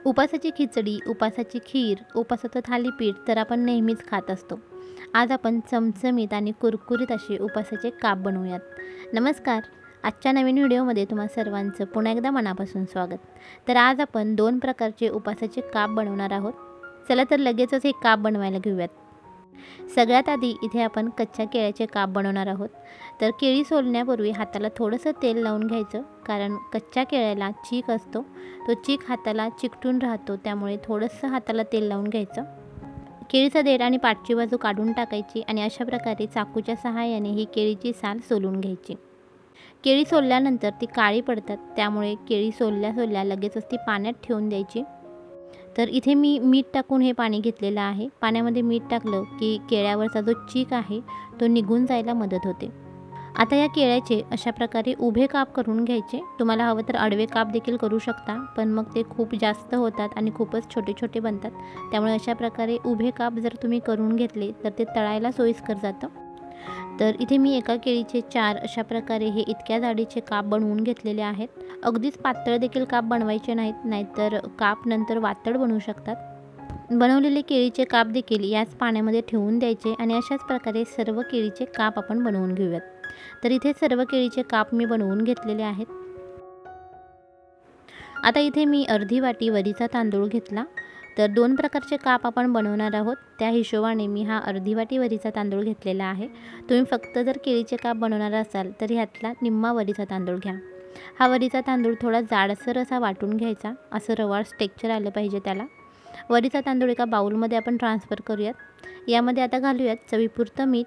उपासाची खिचडी, उपासाची खीर, उपासाचं थालीपीठ तर आपण नेहमीच खात असतो. आज आपण चमचमीत आणि कुरकुरीत असे उपासाचे काप बनवूयात. नमस्कार. आजच्या नवीन व्हिडिओमध्ये तुम्हा सर्वांचं पुन्हा एकदा मनापासून स्वागत. तर आज आपण 2 प्रकारचे उपासाचे काप बनवणार आहोत. चला तर लगेचच हे काप बनवायला घेऊयात. सगळ्यात आधी इथे आपण कच्च्या केळ्याचे काप बनवणार आहोत. तर केळी सोलण्यापूर्वी हाताला थोडंसं तेल लावून घ्यायचं, कारण कच्च्या केळ्याला चीक असतो. तो चीक हाताला चिकटून राहतो, त्यामुळे थोडंसं हाताला तेल लावून घ्यायचं. केळीचा देठ आणि पाठची बाजू काढून टाकायची आणि अशा प्रकारे चाकूच्या सहाय्याने ही केळीची साल सोलून घ्यायची. केळी सोलल्यानंतर ती काळी पडतात, त्यामुळे केळी सोलल्या लगेचच ती पाण्यात ठेवून द्यायची. तर इथे मी मीठ टाकून हे पाणी घेतलेलं आहे. पाण्यामध्ये मीठ टाकलं की केळ्यावरचा जो चीक आहे तो निघून जायला मदत होते. आता या केळ्याचे अशा प्रकारे उभे काप करून घ्यायचे. तुम्हाला हवं तर आडवे काप देखील करू शकता, पण मग ते खूप जास्त होतात आणि खूपच छोटे छोटे बनतात. त्यामुळे अशा प्रकारे उभे काप जर तुम्ही करून घेतले तर ते तळायला सोयीस्कर जातं. तर इथे मी एका केळीचे 4 अशा प्रकारे हे इतक्या जाडीचे काप बनवून घेतलेले आहेत. अगदीच पातळ देखील काप बनवायचे नाहीत, नाहीतर काप नंतर वातड बनवू शकतात. बनवलेले केळीचे काप देखील याच पाण्यामध्ये ठेवून द्यायचे आणि अशाच प्रकारे सर्व केळीचे काप आपण बनवून घेऊयात. तर इथे सर्व केळीचे काप मी बनवून घेतलेले आहेत. आता इथे मी अर्धी वाटी वरीचा तांदूळ घेतला. तर 2 प्रकारचे काप आपण बनवणार आहोत, त्या हिशोबाने मी हा अर्धी वाटी वरीचा तांदूळ घेतलेला आहे. तुम्ही फक्त जर केळीचे काप बनवणार असाल तर ह्यातला निम्मा वरीचा तांदूळ घ्या. हा वरीचा तांदूळ थोडा जाडसर असा वाटून घ्यायचा, असं रवाळ टेक्स्चर आलं पाहिजे त्याला. वरीचा तांदूळ एका बाउलमध्ये आपण ट्रान्सफर करूयात. यामध्ये आता घालूयात चवीपुरतं मीठ.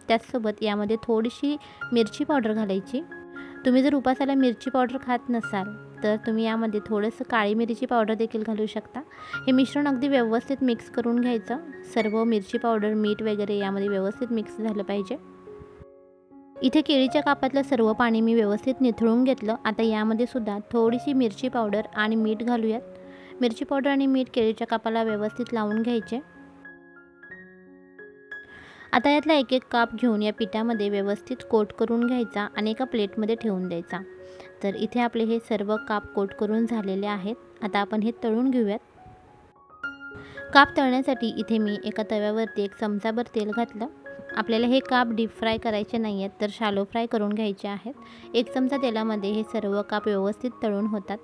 त्याचसोबत यामध्ये थोडीशी मिरची पावडर घालायची. तुम्ही जर उपासाला मिरची पावडर खात नसाल तर तुम्ही यामध्ये थोडंसं काळी मिरची पावडर देखील घालू शकता. हे मिश्रण अगदी व्यवस्थित मिक्स करून घ्यायचं. सर्व मिरची पावडर, मीठ वगैरे यामध्ये व्यवस्थित मिक्स झालं पाहिजे. इथे केळीच्या कापातलं सर्व पाणी मी व्यवस्थित निथळून घेतलं. आता यामध्ये सुद्धा थोडीशी मिरची पावडर आणि मीठ घालूयात. मिरची पावडर आणि मीठ केळीच्या कापाला व्यवस्थित लावून घ्यायचे. आता यातला एक एक काप घेऊन या पिठामध्ये व्यवस्थित कोट करून घ्यायचा आणि एका प्लेटमध्ये ठेवून द्यायचा. तर इथे आपले हे सर्व काप कोट करून झालेले आहेत. आता आपण हे तळून घेऊयात. काप तळण्यासाठी इथे मी एका तव्यावरती 1 चमचाभर तेल घातलं. आपल्याला हे काप डीप फ्राय करायचे नाही आहेत, तर शॅलो फ्राय करून घ्यायचे आहेत. 1 चमचा तेलामध्ये हे सर्व काप व्यवस्थित तळून होतात.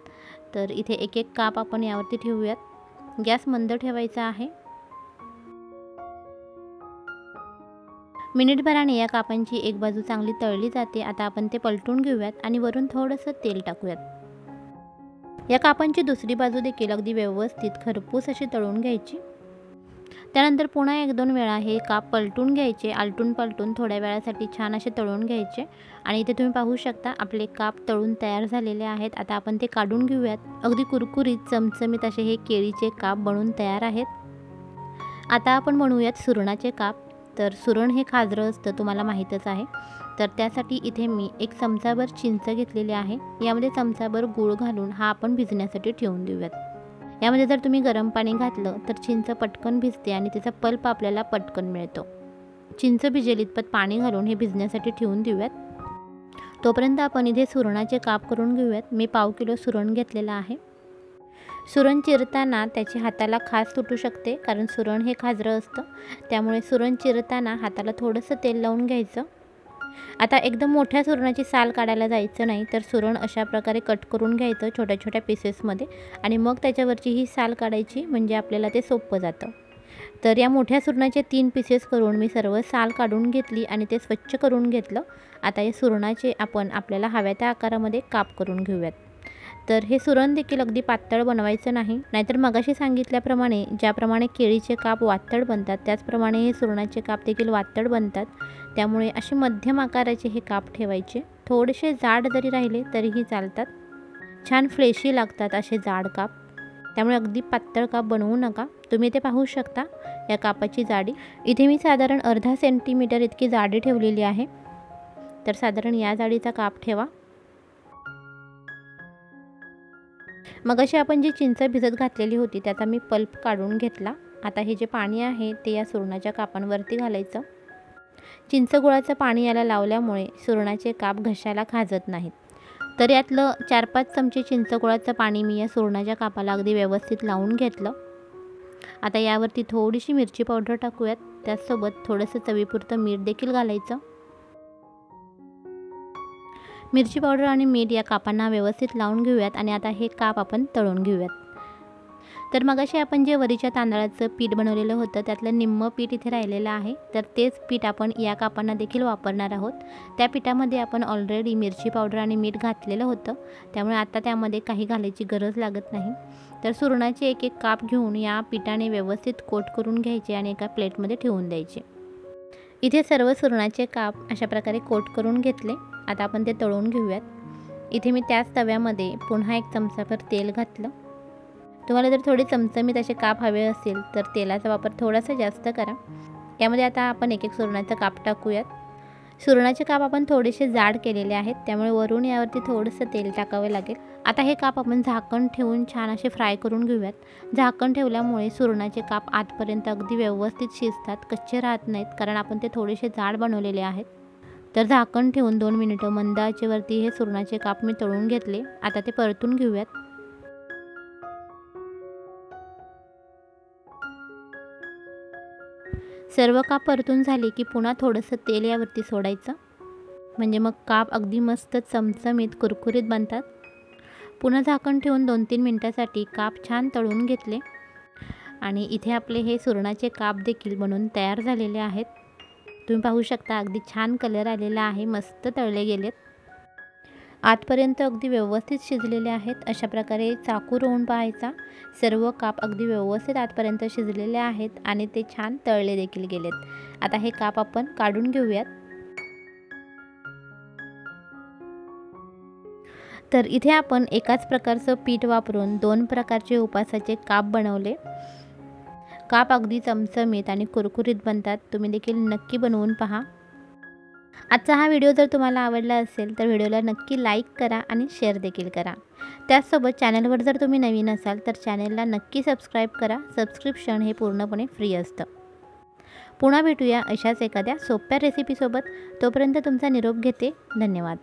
तर इथे एक एक काप आपण यावरती ठेवूयात. गॅस मंद ठेवायचा आहे. मिनिटभराने या कापांची एक बाजू चांगली तळली जाते. आता आपण ते पलटून घेऊयात आणि वरून थोडंसं तेल टाकूयात. या कापांची दुसरी बाजू देखील अगदी व्यवस्थित खरपूस अशी तळून घ्यायची. त्यानंतर पुन्हा 1-2 वेळा हे काप पलटून घ्यायचे. आलटून पलटून थोड्या वेळासाठी छान असे तळून घ्यायचे. आणि इथे तुम्ही पाहू शकता आपले काप तळून तयार झालेले आहेत. आता आपण ते काढून घेऊयात. अगदी कुरकुरीत चमचमीत असे हे केळीचे काप बनवून तयार आहेत. आता आपण बनवूयात सुरणाचे काप. तर सुरण हे खाजरं असतं, तुम्हाला माहीतच आहे. तर त्यासाठी इथे मी 1 चमचाभर चिंच घेतलेली आहे. यामध्ये चमचाभर गूळ घालून हा आपण भिजण्यासाठी ठेवून देऊयात. यामध्ये जर तुम्ही गरम पाणी घातलं तर चिंच पटकन भिजते आणि त्याचा पल्प आपल्याला पटकन मिळतो. चिंच भिजेल इतपत पाणी घालून हे भिजण्यासाठी ठेवून देऊयात. तोपर्यंत आपण इथे सुरणाचे काप करून घेऊयात. मी 1/2 किलो सुरण घेतलेलं आहे. सुरण चिरताना त्याची हाताला खाज तुटू शकते, कारण सुरण हे खाजरं असतं. त्यामुळे सुरण चिरताना हाताला थोडंसं तेल लावून घ्यायचं. आता एकदम मोठ्या सुरणाची साल काढायला जायचं नाही, तर सुरण अशा प्रकारे कट करून घ्यायचं छोट्या छोट्या पीसेसमध्ये आणि मग त्याच्यावरची ही साल काढायची, म्हणजे आपल्याला ते सोपं जातं. तर या मोठ्या सुरणाचे 3 पीसेस करून मी सर्व साल काढून घेतली आणि ते स्वच्छ करून घेतलं. आता या सुरणाचे आपण आपल्याला हव्या त्या आकारामध्ये काप करून घेऊयात. तर हे सुरण देखील अगदी पातळ बनवायचं नाही, नाहीतर मगाशी सांगितल्याप्रमाणे ज्याप्रमाणे केळीचे काप वातड बनतात त्याचप्रमाणे हे सुरणाचे काप देखील वातड बनतात. त्यामुळे असे मध्यम आकाराचे हे काप ठेवायचे. थोडेसे जाड जरी राहिले तरीही चालतात. छान फ्लेशी लागतात असे जाड काप. त्यामुळे अगदी पातळ काप बनवू नका. तुम्ही ते पाहू शकता या कापाची जाडी. इथे मी साधारण अर्धा सेंटीमीटर इतकी जाडी ठेवलेली आहे. तर साधारण या जाडीचा काप ठेवा. मग अशी आपण जी चिंच भिजत घातलेली होती त्याचा मी पल्प काढून घेतला. आता हे जे पाणी आहे ते या सुरणाच्या कापांवरती घालायचं. चिंच गुळाचं पाणी याला लावल्यामुळे सुरणाचे काप घशाला खाजत नाहीत. तर यातलं 4-5 चमचे चिंचगुळाचं पाणी मी या सुरणाच्या कापाला अगदी व्यवस्थित लावून घेतलं. आता यावरती थोडीशी मिरची पावडर टाकूयात. त्याचसोबत थोडंसं चवीपुरतं मीठ देखील घालायचं. मिरची पावडर आणि मीठ या कापांना व्यवस्थित लावून घेऊयात आणि आता हे काप आपण तळून घेऊयात. तर मगाशी आपण जे वरीच्या तांदळाचं पीठ बनवलेलं होतं त्यातलं निम्मं पीठ इथे राहिलेलं आहे. तर तेच पीठ आपण या कापांना देखील वापरणार आहोत. त्या पिठामध्ये आपण ऑलरेडी मिरची पावडर आणि मीठ घातलेलं होतं, त्यामुळे आता त्यामध्ये काही घालायची गरज लागत नाही. तर सुरणाचे एक एक काप घेऊन या पिठाने व्यवस्थित कोट करून घ्यायचे आणि एका प्लेटमध्ये ठेवून द्यायचे. इथे सर्व सुरणाचे काप अशा प्रकारे कोट करून घेतले. आता आपण ते तळून घेऊयात. इथे मी त्याच तव्यामध्ये पुन्हा 1 चमचाभर तेल घातलं. तुम्हाला जर थोडे चमचमीत असे काप हवे असेल तर तेलाचा वापर थोडासा जास्त करा. यामध्ये आता आपण एक सुरणाचं काप टाकूयात. सुरणाचे काप आपण थोडेसे जाड केलेले आहेत, त्यामुळे वरून यावरती थोडंसं तेल टाकावे लागेल. आता हे काप आपण झाकण ठेवून छान असे फ्राय करून घेऊयात. झाकण ठेवल्यामुळे सुरणाचे काप आतपर्यंत अगदी व्यवस्थित शिजतात, कच्चे राहत नाहीत, कारण आपण ते थोडेसे जाड बनवलेले आहेत. तर झाकण ठेवून 2 मिनिटं मंद आचेवरती हे सुरणाचे काप मी तळून घेतले. आता ते परतून घेऊयात. सर्व काप परतून झाले की पुन्हा थोडंसं तेल यावरती सोडायचं, म्हणजे मग काप अगदी मस्त चमचमीत कुरकुरीत बनतात. पुन्हा झाकण ठेवून 2-3 मिनटासाठी काप छान तळून घेतले आणि इथे आपले हे सुरणाचे काप देखील बनवून तयार झालेले आहेत. तुम्ही पाहू शकता अगदी छान कलर आलेला आहे, मस्त तळले गेलेत. आतपर्यंत अगदी व्यवस्थित शिजलेले आहेत. अशा प्रकारे चाकू रोवून पाहायचा. सर्व काप अगदी व्यवस्थित आतपर्यंत शिजलेले आहेत आणि ते छान तळले देखील गेलेत. आता हे काप आपण काढून घेऊयात. तर इथे आपण एकाच प्रकारचं पीठ वापरून 2 प्रकारचे उपासाचे काप बनवले. काप अगदी चमचमीत आणि कुरकुरीत बनतात. तुम्ही देखील नक्की बनवून पहा. आजचा हा व्हिडिओ जर तुम्हाला आवडला असेल तर व्हिडिओला नक्की लाईक करा आणि शेअर देखील करा. त्याचसोबत चॅनलवर जर तुम्ही नवीन असाल तर चॅनलला नक्की सबस्क्राईब करा. सबस्क्रिप्शन हे पूर्णपणे फ्री असतं. पुन्हा भेटूया अशाच एखाद्या सोप्या रेसिपीसोबत. तोपर्यंत तुमचा निरोप घेते. धन्यवाद.